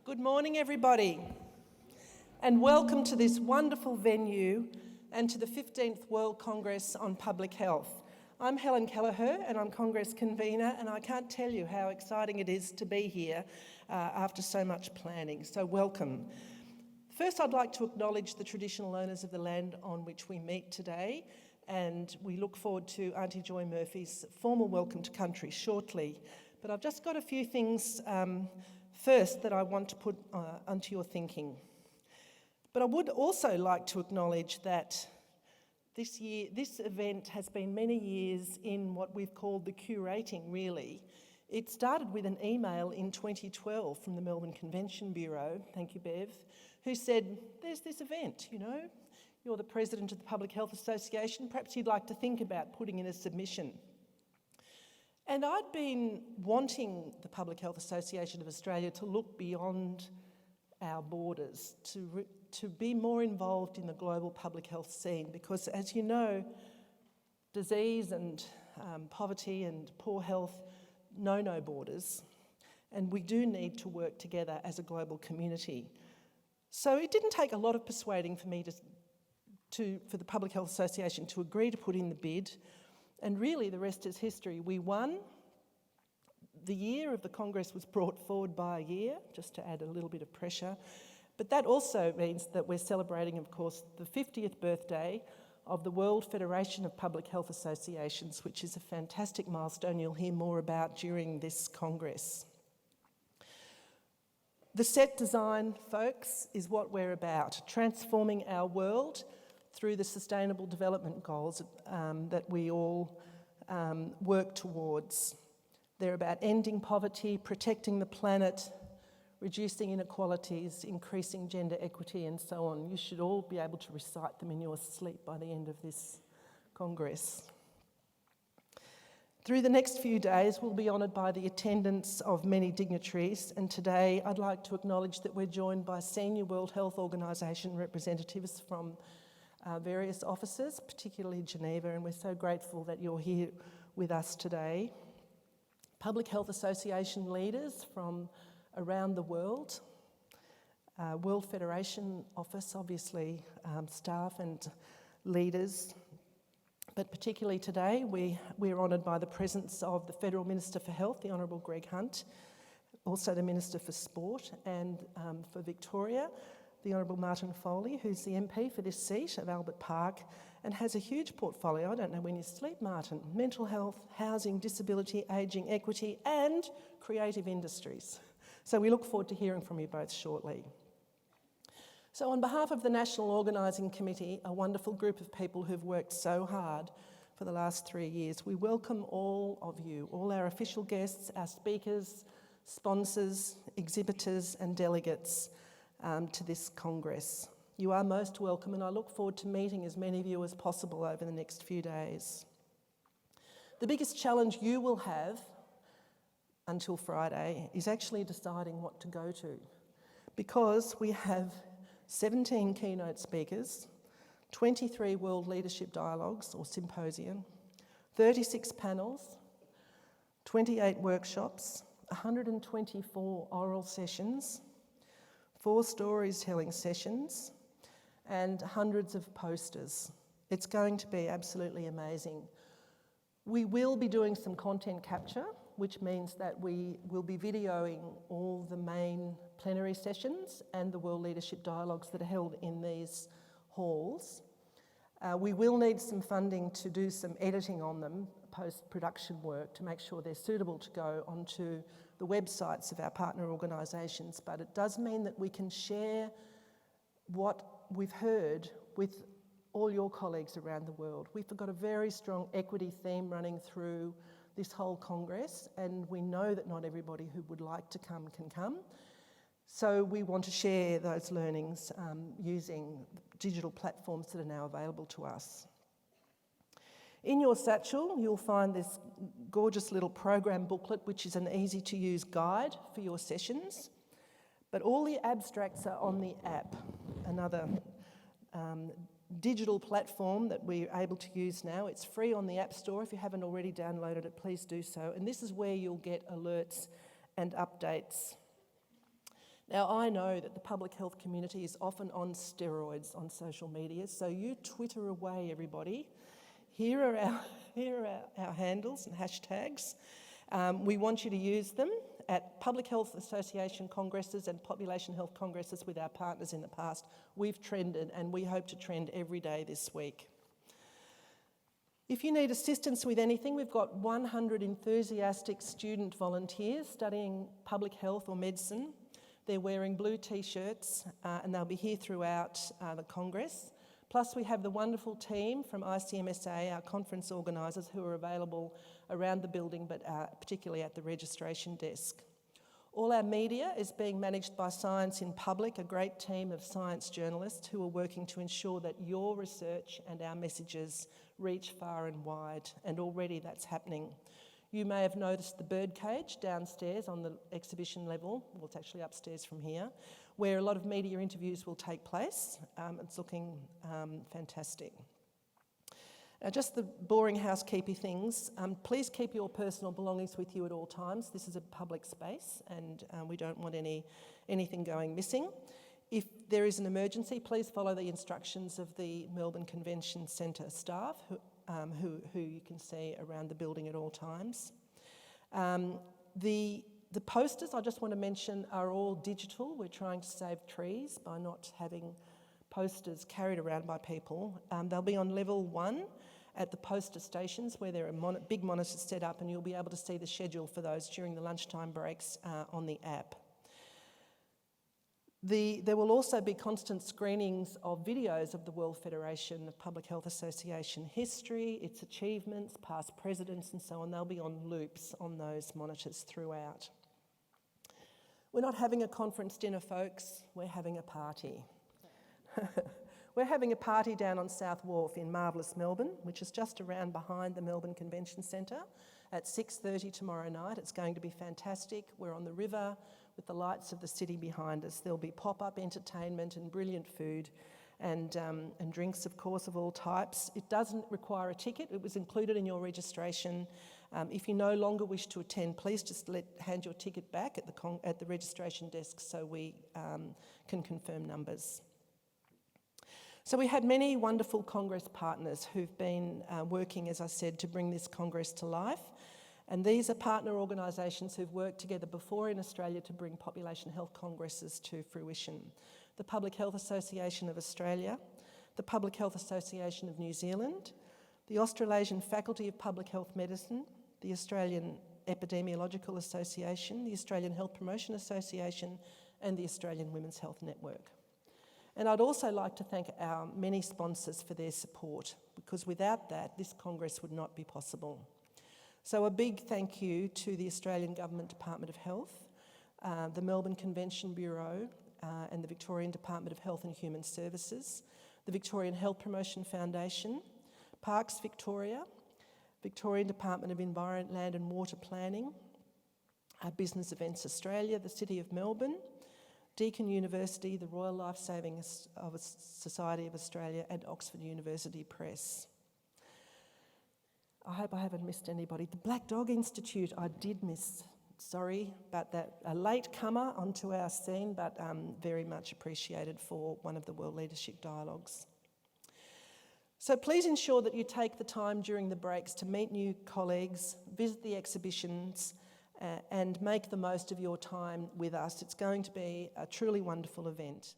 Good morning, everybody, and welcome to this wonderful venue and to the 15th World Congress on Public Health. I'm Helen Keleher and I'm Congress convener, and I can't tell you how exciting it is to be here after so much planning, so welcome. First, I'd like to acknowledge the traditional owners of the land on which we meet today, and we look forward to Auntie Joy Murphy's formal welcome to country shortly. But I've just got a few things first that I want to put onto your thinking. But I would also like to acknowledge that this event has been many years in what we've called the curating, really. It started with an email in 2012 from the Melbourne Convention Bureau, thank you Bev, who said, there's this event, you know, you're the president of the Public Health Association, perhaps you'd like to think about putting in a submission. And I'd been wanting the Public Health Association of Australia to look beyond our borders, to be more involved in the global public health scene, because as you know, disease and poverty and poor health know no borders, and we do need to work together as a global community. So it didn't take a lot of persuading for me for the Public Health Association to agree to put in the bid. And really, the rest is history. We won. The year of the Congress was brought forward by a year, just to add a little bit of pressure. But that also means that we're celebrating, of course, the 50th birthday of the World Federation of Public Health Associations, which is a fantastic milestone you'll hear more about during this Congress. The set design, folks, is what we're about, transforming our world through the Sustainable Development Goals that we all work towards. They're about ending poverty, protecting the planet, reducing inequalities, increasing gender equity, and so on. You should all be able to recite them in your sleep by the end of this Congress. Through the next few days, we'll be honoured by the attendance of many dignitaries, and today I'd like to acknowledge that we're joined by senior World Health Organisation representatives from various offices, particularly Geneva, and we're so grateful that you're here with us today. Public Health Association leaders from around the world, World Federation Office, obviously staff and leaders, but particularly today we're honoured by the presence of the Federal Minister for Health, the Honourable Greg Hunt, also the Minister for Sport, and for Victoria, the Honourable Martin Foley, who's the MP for this seat of Albert Park and has a huge portfolio, I don't know when you sleep, Martin, mental health, housing, disability, ageing, equity and creative industries. So we look forward to hearing from you both shortly. So on behalf of the National Organising Committee, a wonderful group of people who've worked so hard for the last 3 years, we welcome all of you, all our official guests, our speakers, sponsors, exhibitors and delegates to this Congress. You are most welcome, and I look forward to meeting as many of you as possible over the next few days. The biggest challenge you will have until Friday is actually deciding what to go to, because we have 17 keynote speakers, 23 World Leadership Dialogues or Symposium, 36 panels, 28 workshops, 124 oral sessions, 4 storytelling sessions, and hundreds of posters. It's going to be absolutely amazing. We will be doing some content capture, which means that we will be videoing all the main plenary sessions and the World Leadership Dialogues that are held in these halls. We will need some funding to do some editing on them, post-production work, to make sure they're suitable to go onto the websites of our partner organisations, but it does mean that we can share what we've heard with all your colleagues around the world. We've got a very strong equity theme running through this whole Congress, and we know that not everybody who would like to come can come. So we want to share those learnings using digital platforms that are now available to us. In your satchel, you'll find this gorgeous little program booklet, which is an easy-to-use guide for your sessions. But all the abstracts are on the app, another digital platform that we're able to use now. It's free on the App Store. If you haven't already downloaded it, please do so. And this is where you'll get alerts and updates. Now, I know that the public health community is often on steroids on social media, so you Twitter away, everybody. Here are our handles and hashtags. We want you to use them at Public Health Association congresses and population health congresses with our partners in the past. We've trended, and we hope to trend every day this week. If you need assistance with anything, we've got 100 enthusiastic student volunteers studying public health or medicine. They're wearing blue t-shirts and they'll be here throughout the Congress. Plus we have the wonderful team from ICMSA, our conference organisers, who are available around the building, but particularly at the registration desk. All our media is being managed by Science in Public, a great team of science journalists who are working to ensure that your research and our messages reach far and wide, and already that's happening. You may have noticed the birdcage downstairs on the exhibition level, well, it's actually upstairs from here, where a lot of media interviews will take place. It's looking fantastic. Just the boring housekeeping things. Please keep your personal belongings with you at all times. This is a public space and we don't want anything going missing. If there is an emergency, please follow the instructions of the Melbourne Convention Centre staff who you can see around the building at all times. The posters, I just want to mention, are all digital. We're trying to save trees by not having posters carried around by people. They'll be on level 1 at the poster stations where there are big monitors set up, and you'll be able to see the schedule for those during the lunchtime breaks on the app. There will also be constant screenings of videos of the World Federation of Public Health Association history, its achievements, past presidents and so on. They'll be on loops on those monitors throughout. We're not having a conference dinner, folks, we're having a party. We're having a party down on South Wharf in marvellous Melbourne, which is just around behind the Melbourne Convention Centre at 6:30 tomorrow night. It's going to be fantastic. We're on the river with the lights of the city behind us. There'll be pop-up entertainment and brilliant food and drinks, of course, of all types. It doesn't require a ticket. It was included in your registration. If you no longer wish to attend, please just hand your ticket back at the registration desk so we can confirm numbers. So we had many wonderful Congress partners who've been working, as I said, to bring this Congress to life. And these are partner organisations who've worked together before in Australia to bring population health congresses to fruition. The Public Health Association of Australia, the Public Health Association of New Zealand, the Australasian Faculty of Public Health Medicine, the Australian Epidemiological Association, the Australian Health Promotion Association, and the Australian Women's Health Network. And I'd also like to thank our many sponsors for their support, because without that, this Congress would not be possible. So a big thank you to the Australian Government Department of Health, the Melbourne Convention Bureau, and the Victorian Department of Health and Human Services, the Victorian Health Promotion Foundation, Parks Victoria, Victorian Department of Environment, Land and Water Planning, Business Events Australia, the City of Melbourne, Deakin University, the Royal Life Saving Society of Australia, and Oxford University Press. I hope I haven't missed anybody. The Black Dog Institute I did miss, sorry about that. A late comer onto our scene, but very much appreciated for one of the World Leadership Dialogues. So please ensure that you take the time during the breaks to meet new colleagues, visit the exhibitions, and make the most of your time with us. It's going to be a truly wonderful event.